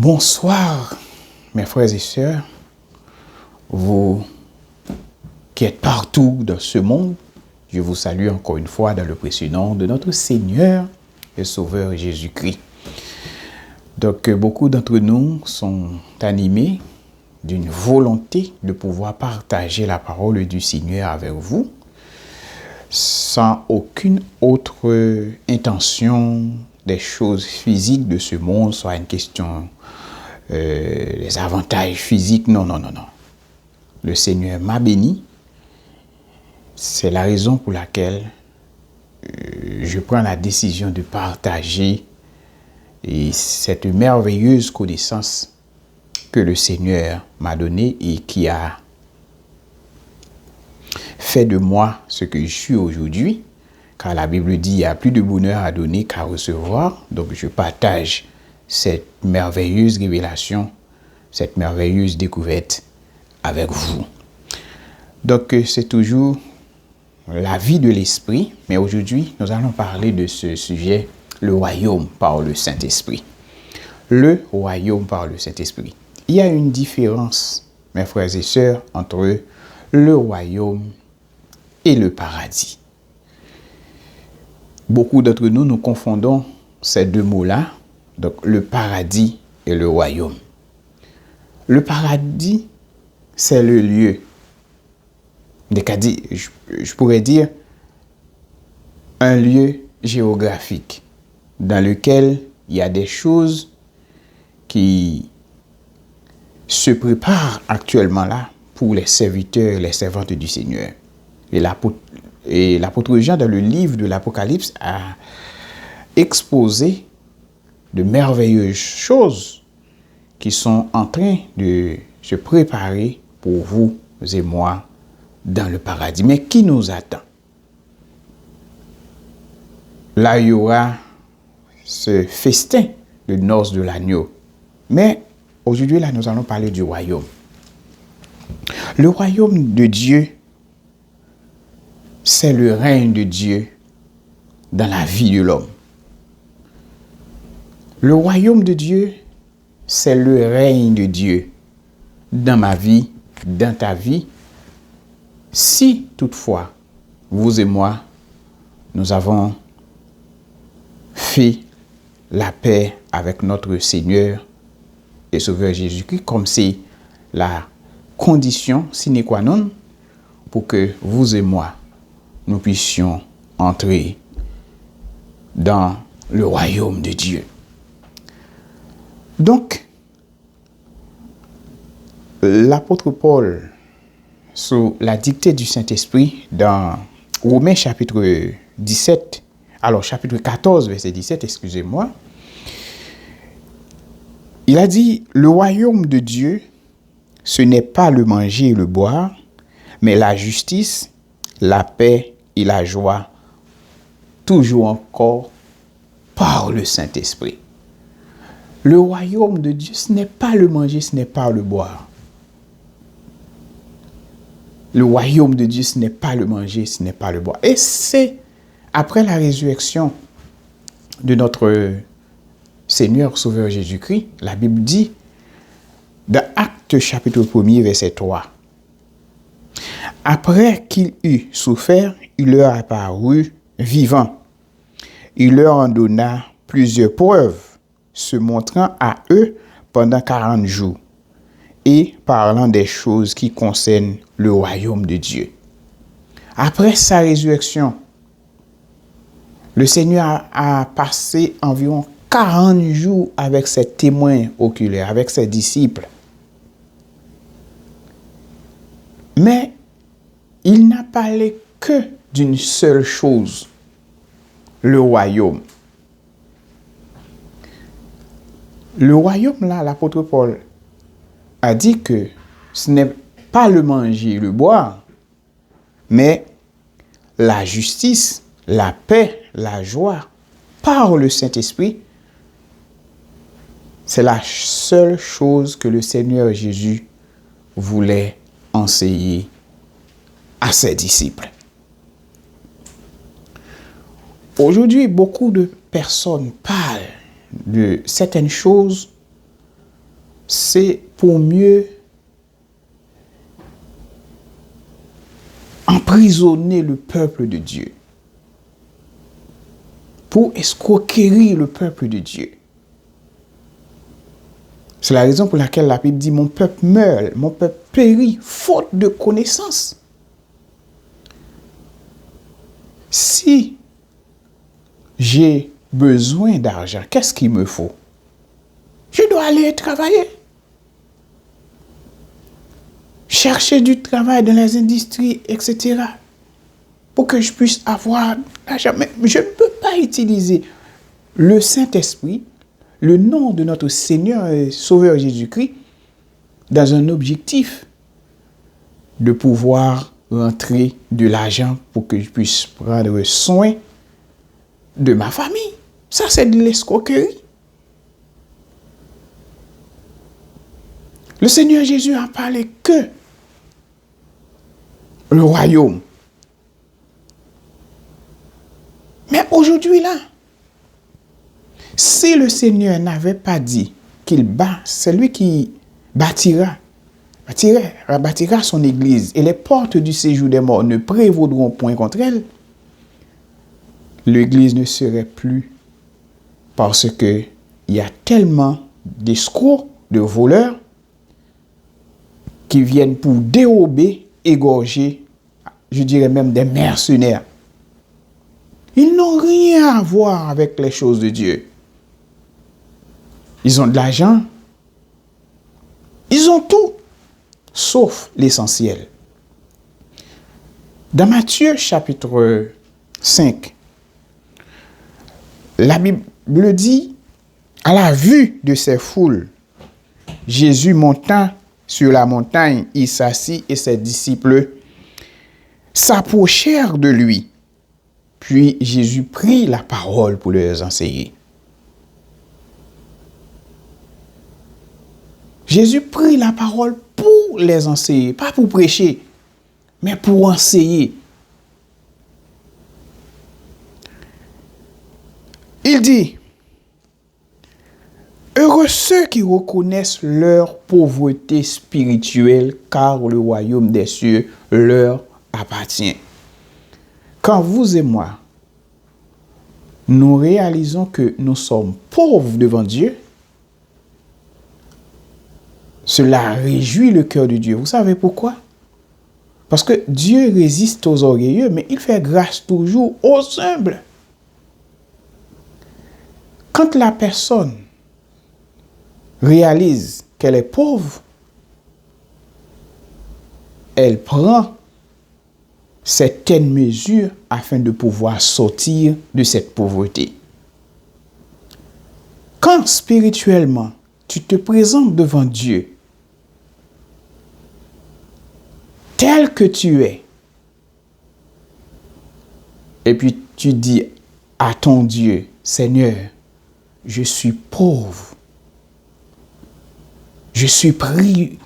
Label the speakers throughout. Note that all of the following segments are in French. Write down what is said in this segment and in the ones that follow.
Speaker 1: Bonsoir, mes frères et sœurs, vous qui êtes partout dans ce monde, je vous salue encore une fois dans le précieux nom de notre Seigneur et Sauveur Jésus-Christ. Donc, beaucoup d'entre nous sont animés d'une volonté de pouvoir partager la parole du Seigneur avec vous, sans aucune autre intention des choses physiques de ce monde, soit une question des avantages physiques. Non. Le Seigneur m'a béni. C'est la raison pour laquelle je prends la décision de partager cette merveilleuse connaissance que le Seigneur m'a donnée et qui a fait de moi ce que je suis aujourd'hui. Car la Bible dit, il y a plus de bonheur à donner qu'à recevoir. Donc je partage cette merveilleuse révélation, cette merveilleuse découverte avec vous. Donc c'est toujours la vie de l'esprit, mais aujourd'hui nous allons parler de ce sujet, le royaume par le Saint-Esprit. Le royaume par le Saint-Esprit. Il y a une différence, mes frères et sœurs, entre le royaume et le paradis. Beaucoup d'entre nous, nous confondons ces deux mots-là, donc le paradis et le royaume. Le paradis, c'est le lieu, je pourrais dire, un lieu géographique dans lequel il y a des choses qui se préparent actuellement là pour les serviteurs et les servantes du Seigneur. Et l'apôtre Jean, dans le livre de l'Apocalypse, a exposé de merveilleuses choses qui sont en train de se préparer pour vous et moi dans le paradis. Mais qui nous attend? Là, il y aura ce festin de noces de l'agneau. Mais aujourd'hui, là, nous allons parler du royaume. Le royaume de Dieu, c'est le règne de Dieu dans la vie de l'homme. Le royaume de Dieu, c'est le règne de Dieu dans ma vie, dans ta vie. Si toutefois, vous et moi, nous avons fait la paix avec notre Seigneur et Sauveur Jésus-Christ, comme c'est la condition sine qua non pour que vous et moi, nous puissions entrer dans le royaume de Dieu. Donc, l'apôtre Paul, sous la dictée du Saint-Esprit, dans Romains chapitre 17, alors chapitre 14, verset 17, excusez-moi, il a dit, le royaume de Dieu, ce n'est pas le manger et le boire, mais la justice, la paix et la joie, toujours encore par le Saint-Esprit. Le royaume de Dieu, ce n'est pas le manger, ce n'est pas le boire. Le royaume de Dieu, ce n'est pas le manger, ce n'est pas le boire. Et c'est après la résurrection de notre Seigneur Sauveur Jésus-Christ, la Bible dit, dans Actes chapitre 1er, verset 3, après qu'il eut souffert, il leur apparut vivant. Il leur en donna plusieurs preuves, se montrant à eux pendant 40 jours et parlant des choses qui concernent le royaume de Dieu. Après sa résurrection, le Seigneur a passé environ 40 jours avec ses témoins oculaires, avec ses disciples. Mais il n'a parlé que d'une seule chose, le royaume. Le royaume, là, l'apôtre Paul a dit que ce n'est pas le manger, le boire, mais la justice, la paix, la joie par le Saint-Esprit. C'est la seule chose que le Seigneur Jésus voulait enseigner à ses disciples. Aujourd'hui, beaucoup de personnes parlent de certaines choses c'est pour mieux emprisonner le peuple de Dieu, pour escroquerir le peuple de Dieu. C'est la raison pour laquelle la Bible dit « Mon peuple meurt, mon peuple périt, faute de connaissance. » Si j'ai besoin d'argent, qu'est-ce qu'il me faut? Je dois aller travailler. Chercher du travail dans les industries, etc. Pour que je puisse avoir l'argent. Mais je ne peux pas utiliser le Saint-Esprit, le nom de notre Seigneur et Sauveur Jésus-Christ, dans un objectif de pouvoir rentrer de l'argent pour que je puisse prendre soin de ma famille. Ça, c'est de l'escroquerie. Le Seigneur Jésus a parlé que le royaume. Mais aujourd'hui, là, si le Seigneur n'avait pas dit qu'il c'est lui qui bâtira son église et les portes du séjour des morts ne prévaudront point contre elle, l'église ne serait plus, parce que il y a tellement d'escrocs, de voleurs qui viennent pour dérober, égorger, je dirais même des mercenaires. Ils n'ont rien à voir avec les choses de Dieu. Ils ont de l'argent. Ils ont tout, sauf l'essentiel. Dans Matthieu chapitre 5, la Bible dit, à la vue de ces foules, Jésus montant sur la montagne, il s'assit et ses disciples s'approchèrent de lui. Puis Jésus prit la parole pour leur enseigner. Jésus prit la parole pour les enseigner, pas pour prêcher, mais pour enseigner. Il dit, heureux ceux qui reconnaissent leur pauvreté spirituelle, car le royaume des cieux leur appartient. Quand vous et moi, nous réalisons que nous sommes pauvres devant Dieu, cela réjouit le cœur de Dieu. Vous savez pourquoi? Parce que Dieu résiste aux orgueilleux, mais il fait grâce toujours aux humbles. Quand la personne réalise qu'elle est pauvre, elle prend certaines mesures afin de pouvoir sortir de cette pauvreté. Quand spirituellement, tu te présentes devant Dieu tel que tu es, et puis tu dis à ton Dieu, Seigneur, je suis pauvre, je suis privé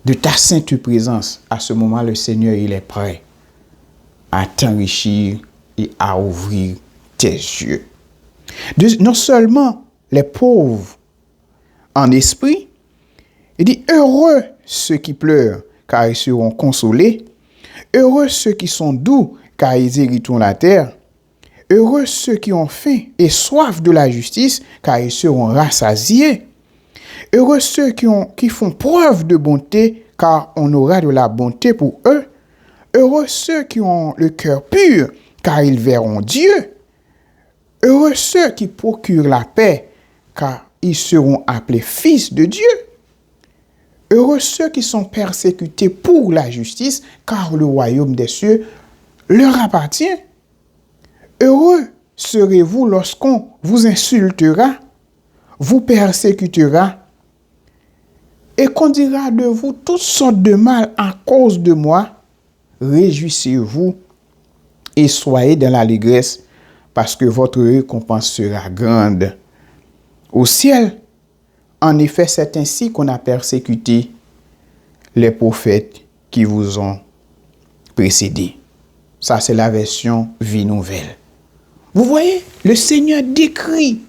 Speaker 1: de ta sainte présence. À ce moment, le Seigneur, il est prêt à t'enrichir et à ouvrir tes yeux. Non seulement les pauvres en esprit, il dit, heureux ceux qui pleurent, car ils seront consolés. Heureux ceux qui sont doux, car ils hériteront la terre. Heureux ceux qui ont faim et soif de la justice, car ils seront rassasiés. Heureux ceux qui font preuve de bonté, car on aura de la bonté pour eux. Heureux ceux qui ont le cœur pur, car ils verront Dieu. Heureux ceux qui procurent la paix, car ils seront appelés fils de Dieu. Heureux ceux qui sont persécutés pour la justice, car le royaume des cieux leur appartient. Heureux serez-vous lorsqu'on vous insultera, vous persécutera, et qu'on dira de vous toutes sortes de mal à cause de moi. Réjouissez-vous et soyez dans l'allégresse, parce que votre récompense sera grande au ciel. En effet, c'est ainsi qu'on a persécuté les prophètes qui vous ont précédés. Ça, c'est la version Vie Nouvelle. Vous voyez, le Seigneur décrit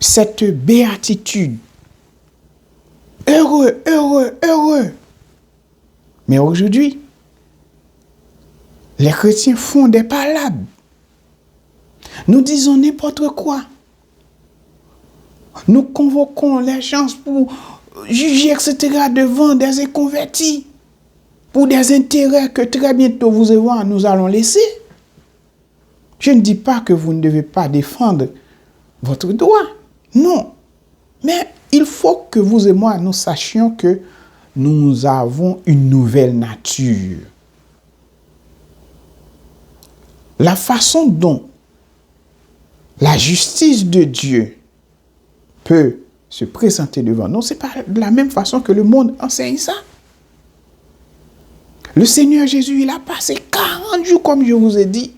Speaker 1: cette béatitude. Heureux, heureux, heureux. Mais aujourd'hui, les chrétiens font des palabres. Nous disons n'importe quoi. Nous convoquons les gens pour juger, etc., devant des inconvertis, pour des intérêts que très bientôt vous et moi, nous allons laisser. Je ne dis pas que vous ne devez pas défendre votre droit. Non. Mais il faut que vous et moi, nous sachions que nous avons une nouvelle nature. La façon dont la justice de Dieu peut se présenter devant nous, ce n'est pas de la même façon que le monde enseigne ça. Le Seigneur Jésus, il a passé 40 jours, comme je vous ai dit,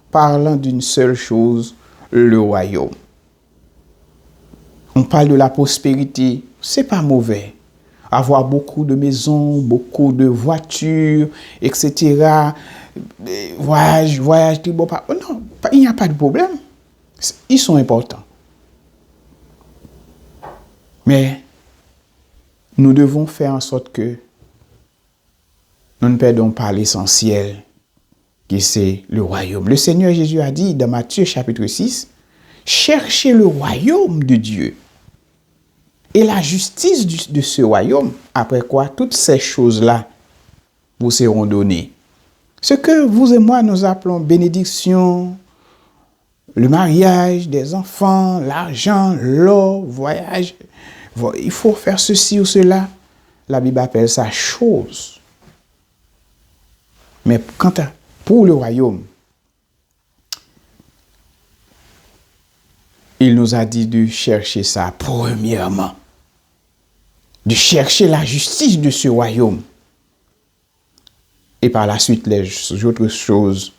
Speaker 1: parlant d'une seule chose, le royaume. On parle de la prospérité, c'est pas mauvais. Avoir beaucoup de maisons, beaucoup de voitures, etc. Voyage, bon, non, il n'y a pas de problème. Ils sont importants. Mais nous devons faire en sorte que nous ne perdons pas l'essentiel, qui c'est le royaume. Le Seigneur Jésus a dit dans Matthieu chapitre 6, cherchez le royaume de Dieu et la justice de ce royaume, après quoi toutes ces choses-là vous seront données. Ce que vous et moi nous appelons bénédiction, le mariage des enfants, l'argent, l'or, voyage, il faut faire ceci ou cela. La Bible appelle ça chose. Mais pour le royaume, il nous a dit de chercher ça premièrement. De chercher la justice de ce royaume. Et par la suite, les autres choses,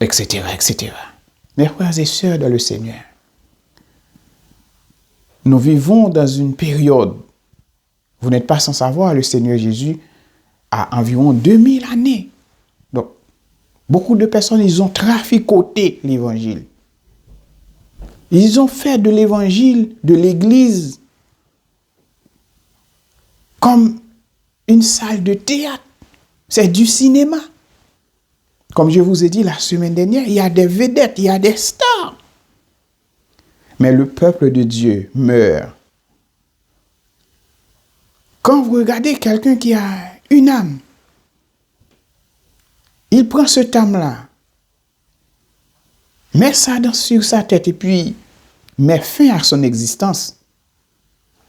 Speaker 1: etc., etc. Mes frères et sœurs dans le Seigneur, nous vivons dans une période, vous n'êtes pas sans savoir, le Seigneur Jésus a environ 2000 années. Donc, beaucoup de personnes, ils ont traficoté l'évangile. Ils ont fait de l'évangile, de l'église, comme une salle de théâtre. C'est du cinéma. Comme je vous ai dit la semaine dernière, il y a des vedettes, il y a des stars. Mais le peuple de Dieu meurt. Quand vous regardez quelqu'un qui a une âme, il prend cette âme-là, met ça sur sa tête et puis met fin à son existence.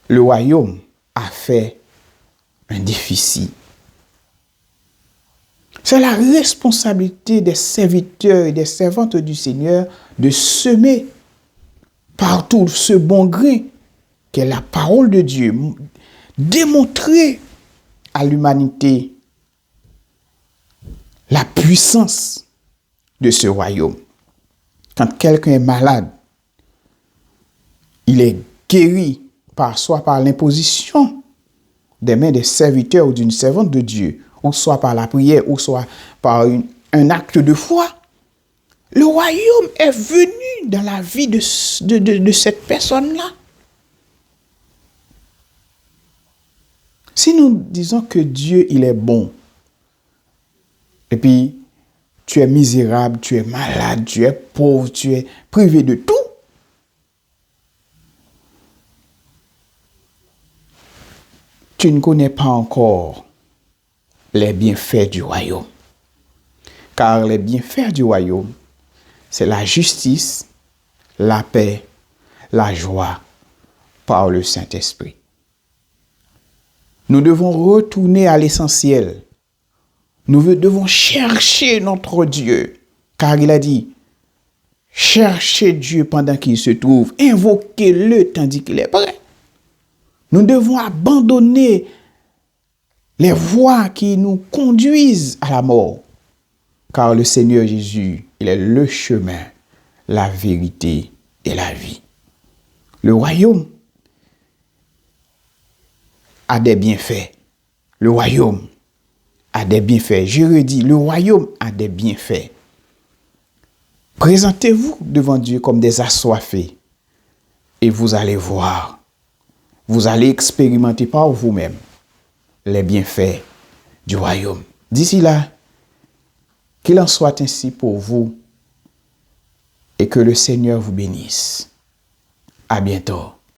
Speaker 1: Le royaume a fait un déficit. C'est la responsabilité des serviteurs et des servantes du Seigneur de semer partout ce bon grain qu'est la parole de Dieu, démontrer à l'humanité la puissance de ce royaume. Quand quelqu'un est malade, il est guéri soit par l'imposition des mains des serviteurs ou d'une servante de Dieu, ou soit par la prière, ou soit par un acte de foi. Le royaume est venu dans la vie de cette personne-là. Si nous disons que Dieu, il est bon, et puis tu es misérable, tu es malade, tu es pauvre, tu es privé de tout, tu ne connais pas encore les bienfaits du royaume. Car les bienfaits du royaume, c'est la justice, la paix, la joie par le Saint-Esprit. Nous devons retourner à l'essentiel. Nous devons chercher notre Dieu. Car il a dit, cherchez Dieu pendant qu'il se trouve, invoquez-le tandis qu'il est prêt. Nous devons abandonner les voies qui nous conduisent à la mort. Car le Seigneur Jésus, il est le chemin, la vérité et la vie. Le royaume a des bienfaits. Le royaume a des bienfaits. Je redis, le royaume a des bienfaits. Présentez-vous devant Dieu comme des assoiffés et vous allez voir, vous allez expérimenter par vous-même les bienfaits du royaume. D'ici là, qu'il en soit ainsi pour vous et que le Seigneur vous bénisse. À bientôt.